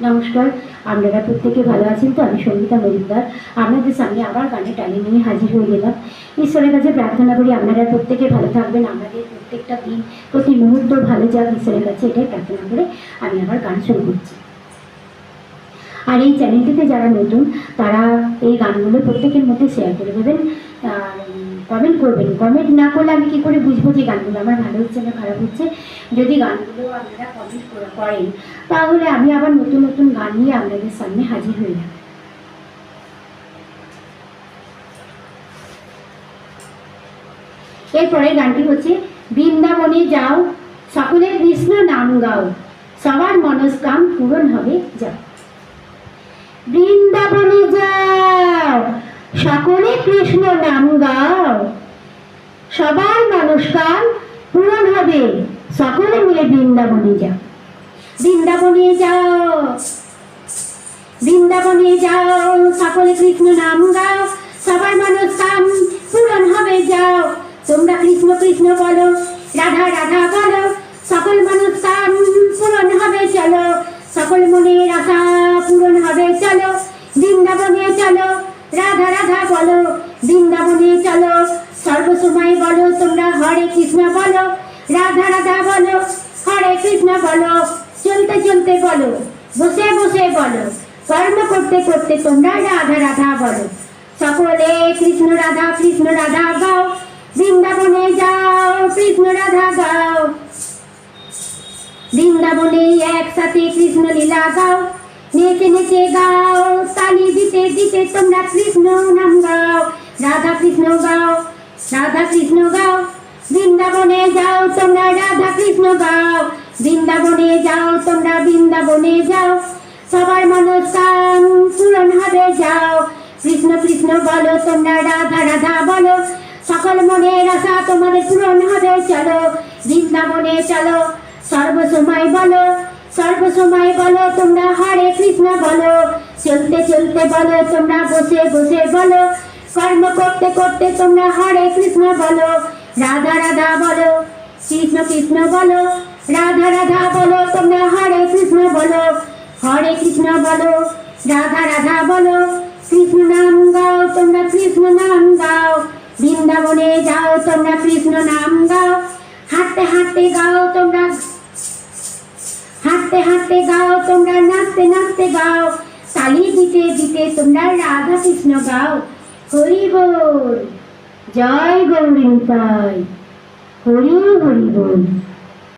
নমস্কার, আপনারা প্রত্যেকে ভালো আছেন তো? আমি সঙ্গীতা মজুমদার আপনাদের সামনে আবার গানে টানে নিয়ে হাজির হয়ে গেলাম। ঈশ্বরের কাছে প্রার্থনা করি আপনারা প্রত্যেকে ভালো থাকবেন, আমাদের প্রত্যেকটা দিন প্রতি মুহূর্ত ভালো যাক, ঈশ্বরের কাছে এটাই প্রার্থনা করে আমি আবার গান শুরু করছি। আর এই চ্যানেলটিতে যারা নতুন তারা এই গানগুলো প্রত্যেকের মধ্যে শেয়ার করে দেবেন, কমেন্ট করবেন। কমেন্ট না করলে আমি কী করে বুঝবো যে গানগুলো আমার ভালো হচ্ছে না খারাপ হচ্ছে? যদি গানগুলো আপনারা কমেন্ট করেন তাহলে আমি আবার নতুন নতুন গান নিয়ে আপনাদের সামনে হাজির হয়ে যাব। এরপরে গানটি হচ্ছে বৃন্দাবনে যাও, সকলে কৃষ্ণ নাম গাও, সবার মনস্কাম পূরণ হবে যাও। বৃন্দাবনে যাও, সকলে কৃষ্ণ নাম গাও, সবার মনস্কাম পূরণ হবে, সকলে মিলে বৃন্দাবনে যাও। বৃন্দাবনে যাও, বৃন্দাবনে যাও, সকলে কৃষ্ণ নাম গাও, সবার মনস্কাম পূরণ হবে যাও। তোমরা কৃষ্ণ কৃষ্ণ বলো, রাধা রাধা বলো, সকল মনস্কাম পূরণ হবে চলো, সকল মনের আশা পূরণ হবে চলো। বৃন্দাবনে চলো, রাধা রাধা বলো, বৃন্দাবনে চলো, সর্বসময় বলো তোমরা হরে কৃষ্ণ বলো, রাধা রাধা বলো, হরে কৃষ্ণ বলো। চলতে চলতে বলো, বসে বসে বলো, কর্ম করতে করতে তোমরা রাধা রাধা বলো। সকলে কৃষ্ণ রাধা গাও, বৃন্দাবনে যাও, কৃষ্ণ রাধা গাও। বৃন্দাবনে একসাথে কৃষ্ণ লীলা গাও, নেচে নেচে গাও, তালি দিতে দিতে তোমরা কৃষ্ণ নাম গাও, রাধা কৃষ্ণ গাও, রাধা কৃষ্ণ গাও। বৃন্দাবনে যাও তোমরা, রাধা কৃষ্ণ গাও, বৃন্দাবনে যাও তোমরা, বৃন্দাবনে যাও, সবার মনস্কাম পূরণ হবে যাও। কৃষ্ণ কৃষ্ণ বলো তোমরা, রাধা রাধা বলো, সকল মনের আশা তোমাদের পূরণ হবে চলো। বৃন্দাবনে চলো, সর্বসময় বলো, সর্বসময় বলো তোমরা হরে কৃষ্ণ বলো। চলতে চলতে বলো তোমরা, বসে বসে বলো, কর্ম করতে করতে তোমরা হরে কৃষ্ণ বলো, রাধা রাধা বলো, কৃষ্ণ কৃষ্ণ বলো, রাধা রাধা বলো, তোমরা হরে কৃষ্ণ বলো, হরে কৃষ্ণ বলো, রাধা রাধা বলো। কৃষ্ণ নাম গাও তোমরা, কৃষ্ণ নাম গাও, বৃন্দাবনে যাও তোমরা, কৃষ্ণ নাম গাও। হাঁটতে হাঁটতে গাও তোমরা, হাঁটতে হাঁটতে গাও তোমরা, নাচতে নাচতে গাও, তালি দিতে দিতে তোমরা রাধা কৃষ্ণ গাও। হরি বল, জয় গৌরী নিতাই, হরি হরি বল।